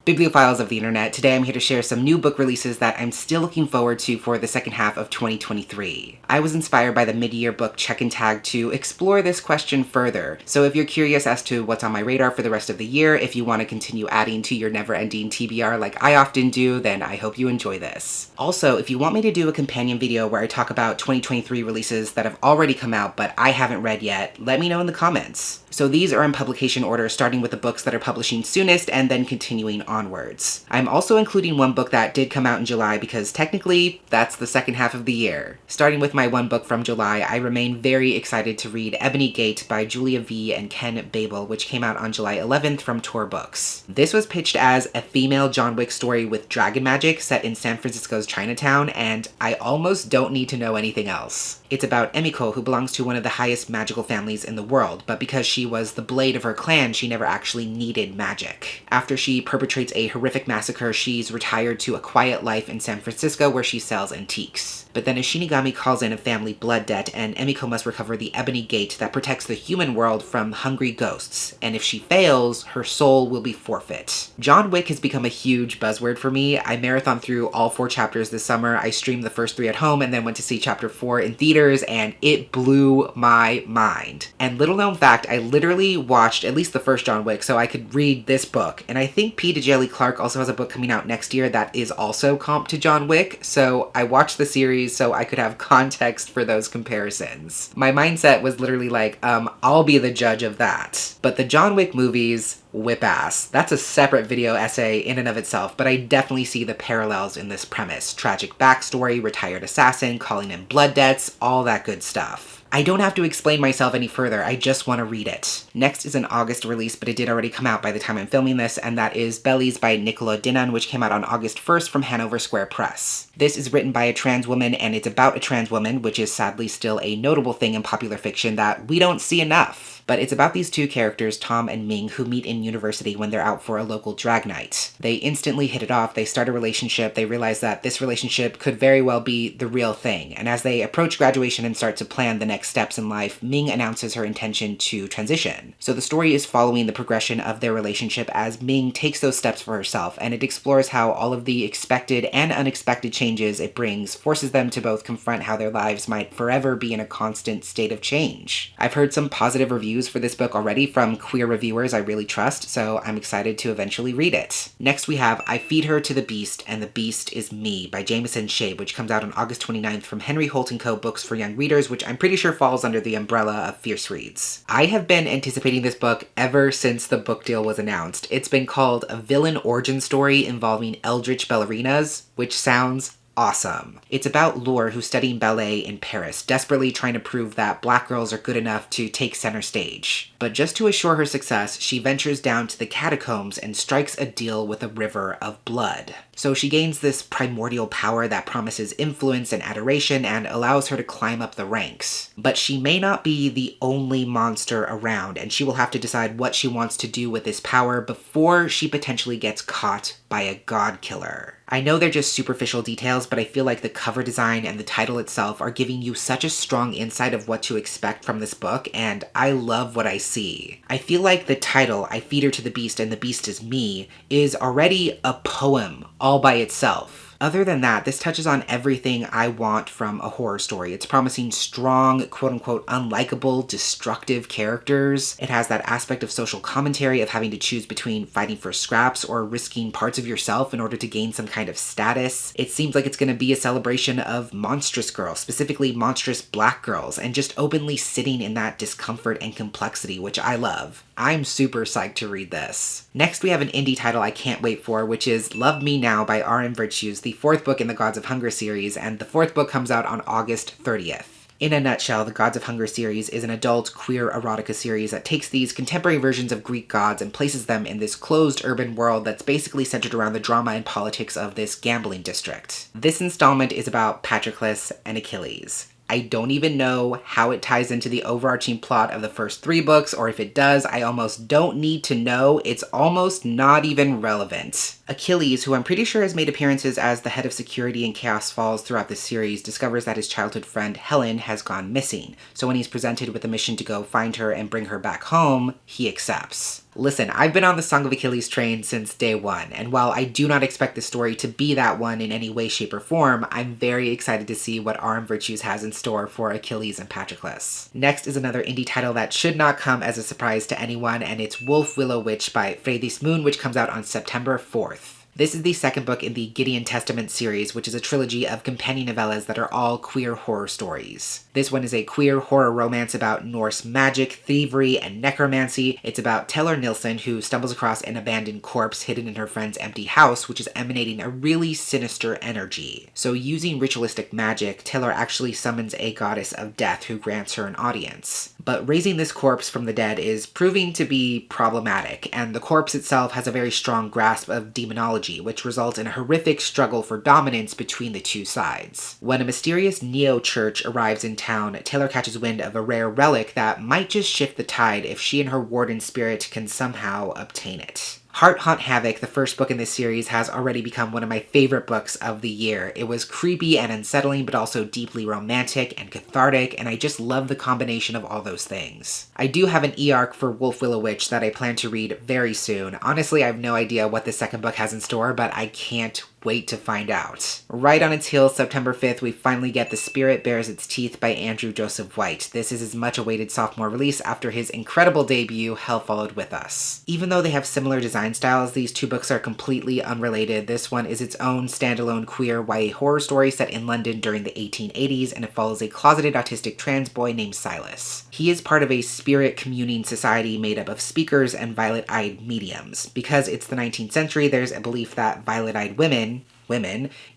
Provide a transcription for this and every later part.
Bibliophiles of the internet. Today I'm here to share some new book releases that I'm still looking forward to for the second half of 2023. I was inspired by the mid-year book Check and Tag to explore this question further. So if you're curious as to what's on my radar for the rest of the year, if you want to continue adding to your never-ending TBR like I often do, then I hope you enjoy this. Also, if you want me to do a companion video where I talk about 2023 releases that have already come out but I haven't read yet, let me know in the comments. So these are in publication order, starting with the books that are publishing soonest and then continuing onwards. I'm also including one book that did come out in July because technically that's the second half of the year. Starting with my one book from July, I remain very excited to read Ebony Gate by Julia V and Ken Babel, which came out on July 11th from Tor Books. This was pitched as a female John Wick story with dragon magic set in San Francisco's Chinatown, and I almost don't need to know anything else. It's about Emiko, who belongs to one of the highest magical families in the world, but because she was the blade of her clan, she never actually needed magic. After she perpetrates a horrific massacre, she's retired to a quiet life in San Francisco where she sells antiques. But then a Shinigami calls in a family blood debt, and Emiko must recover the Ebony Gate that protects the human world from hungry ghosts, and if she fails, her soul will be forfeit. John Wick has become a huge buzzword for me. I marathoned through all 4 chapters this summer. I streamed the first 3 at home and then went to see chapter 4 in theaters, and it blew my mind. And little known fact, I literally watched at least the first John Wick so I could read this book, and I think P. Djeli Clark also has a book coming out next year that is also comp to John Wick, so I watched the series so I could have context for those comparisons. My mindset was literally like, I'll be the judge of that. But the John Wick movies whip ass. That's a separate video essay in and of itself, but I definitely see the parallels in this premise. Tragic backstory, retired assassin, calling in blood debts, all that good stuff. I don't have to explain myself any further, I just want to read it. Next is an August release, but it did already come out by the time I'm filming this, and that is Bellies by Nicola Dinan, which came out on August 1st from Hanover Square Press. This is written by a trans woman, and it's about a trans woman, which is sadly still a notable thing in popular fiction that we don't see enough. But it's about these 2 characters, Tom and Ming, who meet in university when they're out for a local drag night. They instantly hit it off, they start a relationship, they realize that this relationship could very well be the real thing, and as they approach graduation and start to plan the next steps in life, Ming announces her intention to transition. So the story is following the progression of their relationship as Ming takes those steps for herself, and it explores how all of the expected and unexpected changes it brings forces them to both confront how their lives might forever be in a constant state of change. I've heard some positive reviews for this book already from queer reviewers I really trust, so I'm excited to eventually read it. Next we have I Feed Her to the Beast and the Beast is Me by Jameson Shabe, which comes out on August 29th from Henry Holt & Co. Books for Young Readers, which I'm pretty sure falls under the umbrella of Fierce Reads. I have been anticipating this book ever since the book deal was announced. It's been called a villain origin story involving eldritch ballerinas, which sounds awesome. It's about Lure, who's studying ballet in Paris, desperately trying to prove that black girls are good enough to take center stage. But just to assure her success, she ventures down to the catacombs and strikes a deal with a river of blood. So she gains this primordial power that promises influence and adoration and allows her to climb up the ranks. But she may not be the only monster around, and she will have to decide what she wants to do with this power before she potentially gets caught by a god killer. I know they're just superficial details, but I feel like the cover design and the title itself are giving you such a strong insight of what to expect from this book, and I love what I see. I feel like the title, I Feed Her to the Beast and the Beast is Me, is already a poem all by itself. Other than that, this touches on everything I want from a horror story. It's promising strong, quote-unquote, unlikable, destructive characters. It has that aspect of social commentary of having to choose between fighting for scraps or risking parts of yourself in order to gain some kind of status. It seems like it's going to be a celebration of monstrous girls, specifically monstrous black girls, and just openly sitting in that discomfort and complexity, which I love. I'm super psyched to read this. Next, we have an indie title I can't wait for, which is Love Me Now by R.M. Virtues, the 4th book in the Gods of Hunger series, and the 4th book comes out on August 30th. In a nutshell, the Gods of Hunger series is an adult queer erotica series that takes these contemporary versions of Greek gods and places them in this closed urban world that's basically centered around the drama and politics of this gambling district. This installment is about Patroclus and Achilles. I don't even know how it ties into the overarching plot of the first 3 books, or if it does, I almost don't need to know. It's almost not even relevant. Achilles, who I'm pretty sure has made appearances as the head of security in Chaos Falls throughout the series, discovers that his childhood friend Helen has gone missing. So when he's presented with a mission to go find her and bring her back home, he accepts. Listen, I've been on the Song of Achilles train since day one, and while I do not expect the story to be that one in any way, shape, or form, I'm very excited to see what RM Virtues has in store for Achilles and Patroclus. Next is another indie title that should not come as a surprise to anyone, and it's Wolf Willow Witch by Freydis Moon, which comes out on September 4th. This is the second book in the Gideon Testament series, which is a trilogy of companion novellas that are all queer horror stories. This one is a queer horror romance about Norse magic, thievery, and necromancy. It's about Taylor Nilsson, who stumbles across an abandoned corpse hidden in her friend's empty house, which is emanating a really sinister energy. So using ritualistic magic, Taylor actually summons a goddess of death who grants her an audience. But raising this corpse from the dead is proving to be problematic, and the corpse itself has a very strong grasp of demonology, which results in a horrific struggle for dominance between the two sides. When a mysterious neo-church arrives in town, Taylor catches wind of a rare relic that might just shift the tide if she and her warden spirit can somehow obtain it. Heart Haunt Havoc, the first book in this series, has already become one of my favorite books of the year. It was creepy and unsettling, but also deeply romantic and cathartic, and I just love the combination of all those things. I do have an e-arc for Wolf Willow Witch that I plan to read very soon. Honestly, I have no idea what the second book has in store, but I can't wait to find out. Right on its heels, September 5th, we finally get The Spirit Bares Its Teeth by Andrew Joseph White. This is his much-awaited sophomore release after his incredible debut, Hell Followed With Us. Even though they have similar design styles, these two books are completely unrelated. This one is its own standalone queer YA horror story set in London during the 1880s, and it follows a closeted autistic trans boy named Silas. He is part of a spirit communing society made up of speakers and violet-eyed mediums. Because it's the 19th century, there's a belief that violet-eyed women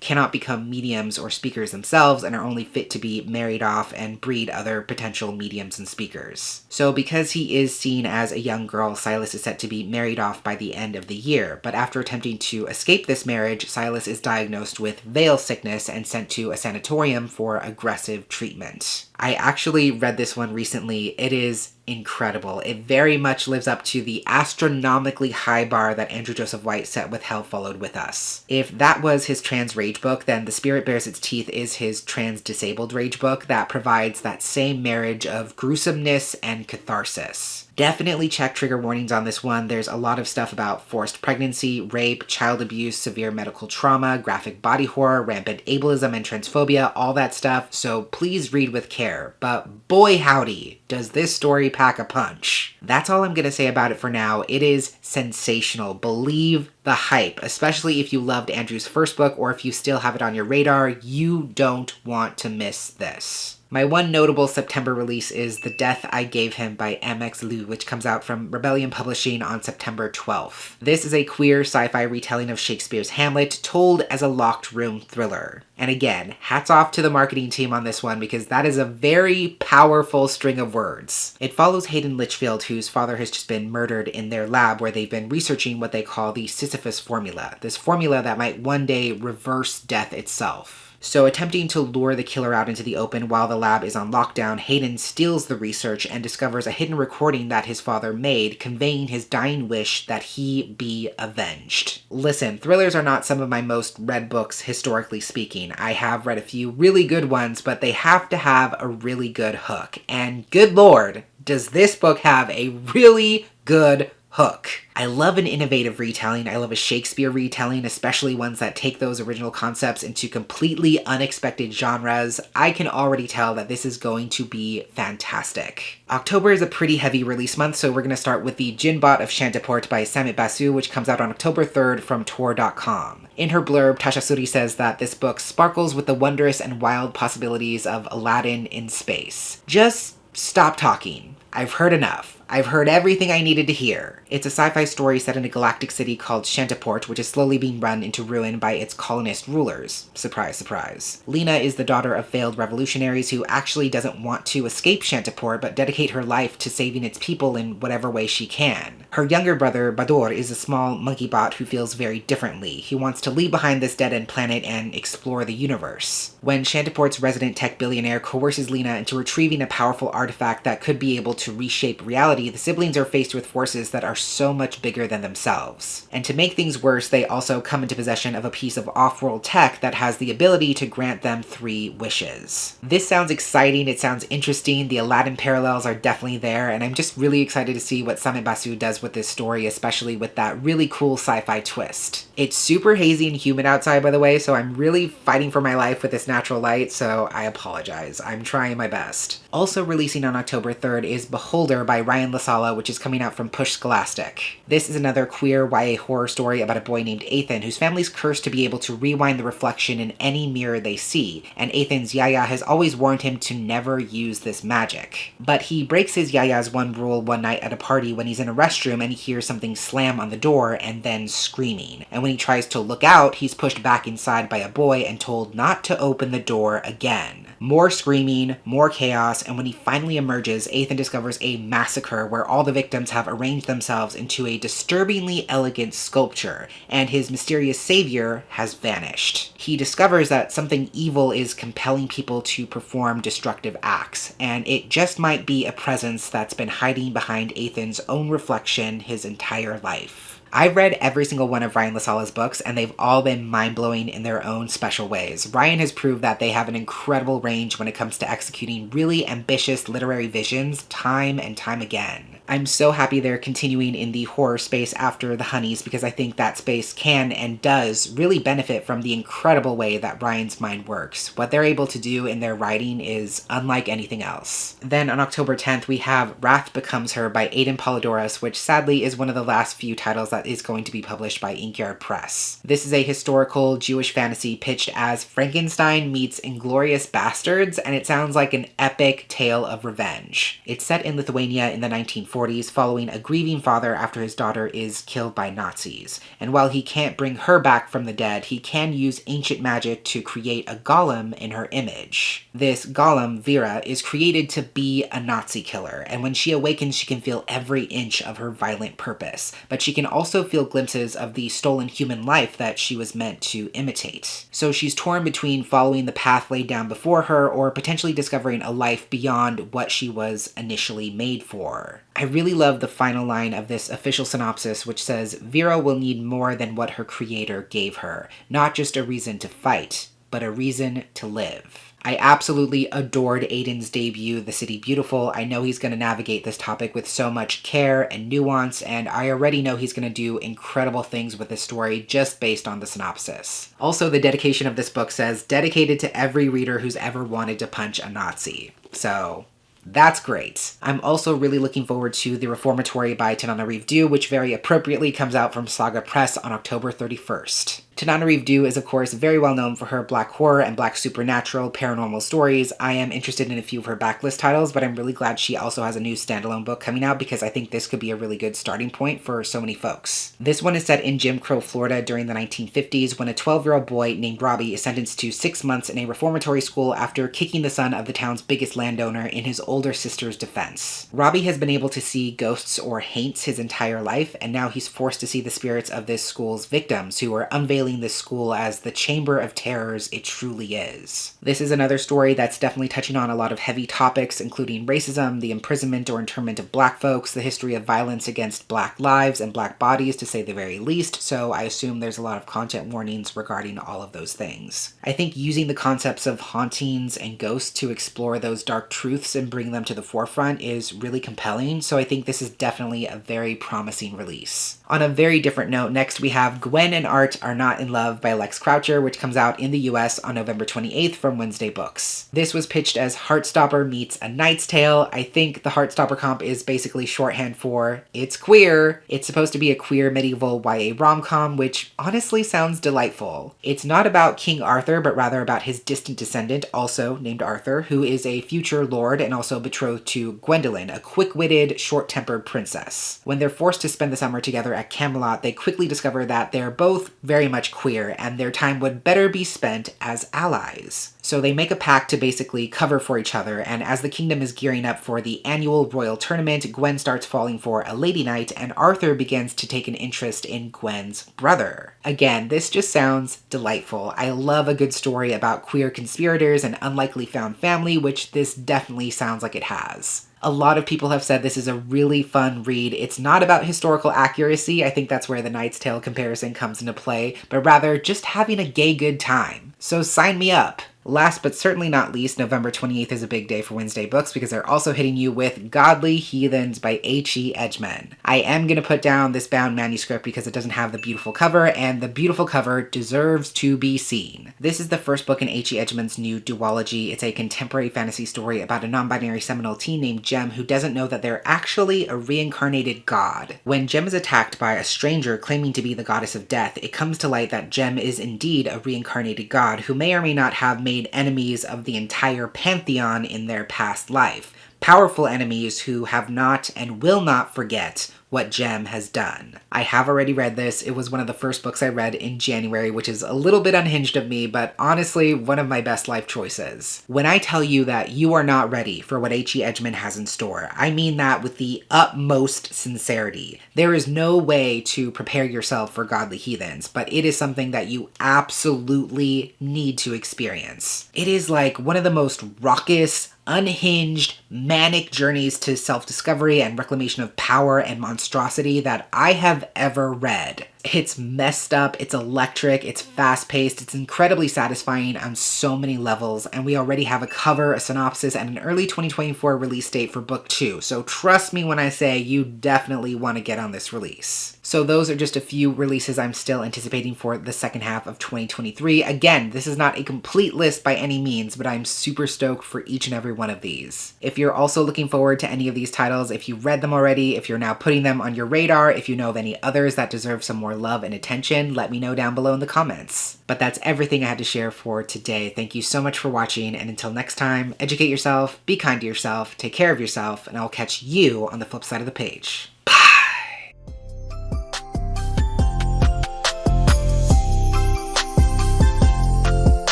cannot become mediums or speakers themselves and are only fit to be married off and breed other potential mediums and speakers. So because he is seen as a young girl, Silas is set to be married off by the end of the year, but after attempting to escape this marriage, Silas is diagnosed with veil sickness and sent to a sanatorium for aggressive treatment. I actually read this one recently. It is incredible. It very much lives up to the astronomically high bar that Andrew Joseph White set with Hell Followed With Us. If that was his trans rage book, then The Spirit Bares Its Teeth is his trans disabled rage book that provides that same marriage of gruesomeness and catharsis. Definitely check trigger warnings on this one. There's a lot of stuff about forced pregnancy, rape, child abuse, severe medical trauma, graphic body horror, rampant ableism and transphobia, all that stuff, so please read with care. But boy howdy, does this story pack a punch. That's all I'm gonna say about it for now. It is sensational. Believe the hype, especially if you loved Andrew's first book or if you still have it on your radar. You don't want to miss this. My one notable September release is The Death I Gave Him by MX Liu, which comes out from Rebellion Publishing on September 12th. This is a queer sci-fi retelling of Shakespeare's Hamlet, told as a locked room thriller. And again, hats off to the marketing team on this one because that is a very powerful string of words. It follows Hayden Litchfield, whose father has just been murdered in their lab where they've been researching what they call the Sisyphus formula, this formula that might one day reverse death itself. So attempting to lure the killer out into the open while the lab is on lockdown, Hayden steals the research and discovers a hidden recording that his father made, conveying his dying wish that he be avenged. Listen, thrillers are not some of my most read books, historically speaking. I have read a few really good ones, but they have to have a really good hook. And good lord, does this book have a really good hook. I love an innovative retelling. I love a Shakespeare retelling, especially ones that take those original concepts into completely unexpected genres. I can already tell that this is going to be fantastic. October is a pretty heavy release month, so we're going to start with the Jinbot of Shantiport by Samit Basu, which comes out on October 3rd from Tor.com. In her blurb, Tasha Suri says that this book sparkles with the wondrous and wild possibilities of Aladdin in space. Just stop talking. I've heard enough. I've heard everything I needed to hear. It's a sci-fi story set in a galactic city called Shantiport, which is slowly being run into ruin by its colonist rulers. Surprise, surprise. Lena is the daughter of failed revolutionaries who actually doesn't want to escape Shantiport, but dedicate her life to saving its people in whatever way she can. Her younger brother, Bador, is a small monkey bot who feels very differently. He wants to leave behind this dead-end planet and explore the universe. When Shantiport's resident tech billionaire coerces Lena into retrieving a powerful artifact that could be able to reshape reality, reality, the siblings are faced with forces that are so much bigger than themselves. And to make things worse, they also come into possession of a piece of off-world tech that has the ability to grant them 3 wishes. This sounds exciting, it sounds interesting, the Aladdin parallels are definitely there, and I'm just really excited to see what Samit Basu does with this story, especially with that really cool sci-fi twist. It's super hazy and humid outside, by the way, so I'm really fighting for my life with this natural light, so I apologize. I'm trying my best. Also releasing on October 3rd is Beholder by Ryan LaSala, which is coming out from Push Scholastic. This is another queer YA horror story about a boy named Ethan whose family's cursed to be able to rewind the reflection in any mirror they see, and Ethan's Yaya has always warned him to never use this magic. But he breaks his Yaya's one rule one night at a party when he's in a restroom and he hears something slam on the door and then screaming. And when he tries to look out, he's pushed back inside by a boy and told not to open the door again. More screaming, more chaos, and when he finally emerges, Ethan discovers a massacre where all the victims have arranged themselves into a disturbingly elegant sculpture, and his mysterious savior has vanished. He discovers that something evil is compelling people to perform destructive acts, and it just might be a presence that's been hiding behind Ethan's own reflection his entire life. I've read every single one of Ryan LaSala's books, and they've all been mind-blowing in their own special ways. Ryan has proved that they have an incredible range when it comes to executing really ambitious literary visions time and time again. I'm so happy they're continuing in the horror space after The Honeys, because I think that space can and does really benefit from the incredible way that Ryan's mind works. What they're able to do in their writing is unlike anything else. Then on October 10th, we have Wrath Becomes Her by Aidan Polydorus, which sadly is one of the last few titles that is going to be published by Inkyard Press. This is a historical Jewish fantasy pitched as Frankenstein meets Inglourious Bastards, and it sounds like an epic tale of revenge. It's set in Lithuania in the 1940s, following a grieving father after his daughter is killed by Nazis. And while he can't bring her back from the dead, he can use ancient magic to create a golem in her image. This golem, Vera, is created to be a Nazi killer, and when she awakens, she can feel every inch of her violent purpose, but she can also feel glimpses of the stolen human life that she was meant to imitate. So she's torn between following the path laid down before her or potentially discovering a life beyond what she was initially made for. I really love the final line of this official synopsis, which says, Vera will need more than what her creator gave her, not just a reason to fight, but a reason to live. I absolutely adored Aidan's debut, The City Beautiful. I know he's going to navigate this topic with so much care and nuance, and I already know he's going to do incredible things with this story just based on the synopsis. Also, the dedication of this book says, dedicated to every reader who's ever wanted to punch a Nazi. So that's great. I'm also really looking forward to The Reformatory by Tananarive Due, which very appropriately comes out from Saga Press on October 31st. Tananarive Due is, of course, very well known for her black horror and black supernatural paranormal stories. I am interested in a few of her backlist titles, but I'm really glad she also has a new standalone book coming out because I think this could be a really good starting point for so many folks. This one is set in Jim Crow, Florida during the 1950s when a 12-year-old boy named Robbie is sentenced to 6 months in a reformatory school after kicking the son of the town's biggest landowner in his older sister's defense. Robbie has been able to see ghosts or haints his entire life, and now he's forced to see the spirits of this school's victims who are unveiling this school as the chamber of terrors it truly is. This is another story that's definitely touching on a lot of heavy topics, including racism, the imprisonment or internment of black folks, the history of violence against black lives and black bodies, to say the very least, so I assume there's a lot of content warnings regarding all of those things. I think using the concepts of hauntings and ghosts to explore those dark truths and bring them to the forefront is really compelling, so I think this is definitely a very promising release. On a very different note, next we have Gwen and Art Are Not in Love by Lex Croucher, which comes out in the US on November 28th from Wednesday Books. This was pitched as Heartstopper meets A Knight's Tale. I think the Heartstopper comp is basically shorthand for it's queer. It's supposed to be a queer medieval YA rom-com, which honestly sounds delightful. It's not about King Arthur, but rather about his distant descendant, also named Arthur, who is a future lord and also betrothed to Gwendolyn, a quick-witted, short-tempered princess. When they're forced to spend the summer together at Camelot, they quickly discover that they're both very much queer, and their time would better be spent as allies. So they make a pact to basically cover for each other, and as the kingdom is gearing up for the annual royal tournament, Gwen starts falling for a lady knight, and Arthur begins to take an interest in Gwen's brother. Again, this just sounds delightful. I love a good story about queer conspirators and unlikely found family, which this definitely sounds like it has. A lot of people have said this is a really fun read. It's not about historical accuracy, I think that's where the Knight's Tale comparison comes into play, but rather just having a gay good time. So sign me up! Last but certainly not least, November 28th is a big day for Wednesday Books because they're also hitting you with Godly Heathens by H.E. Edgman. I am going to put down this bound manuscript because it doesn't have the beautiful cover, and the beautiful cover deserves to be seen. This is the first book in H.E. Edgman's new duology. It's a contemporary fantasy story about a non-binary Seminole teen named Jem who doesn't know that they're actually a reincarnated god. When Jem is attacked by a stranger claiming to be the goddess of death, it comes to light that Jem is indeed a reincarnated god who may or may not have made enemies of the entire pantheon in their past life. Powerful enemies who have not and will not forget what Jem has done. I have already read this. It was one of the first books I read in January, which is a little bit unhinged of me, but honestly, one of my best life choices. When I tell you that you are not ready for what H.E. Edgman has in store, I mean that with the utmost sincerity. There is no way to prepare yourself for Godly Heathens, but it is something that you absolutely need to experience. It is like one of the most raucous, unhinged, manic journeys to self-discovery and reclamation of power and monstrosity that I have ever read. It's messed up, it's electric, it's fast-paced, it's incredibly satisfying on so many levels, and we already have a cover, a synopsis, and an early 2024 release date for book 2, so trust me when I say you definitely want to get on this release. So those are just a few releases I'm still anticipating for the second half of 2023. Again, this is not a complete list by any means, but I'm super stoked for each and every one of these. If you're also looking forward to any of these titles, if you read them already, if you're now putting them on your radar, if you know of any others that deserve some more love and attention, let me know down below in the comments. But that's everything I had to share for today. Thank you so much for watching, and until next time, educate yourself, be kind to yourself, take care of yourself, and I'll catch you on the flip side of the page.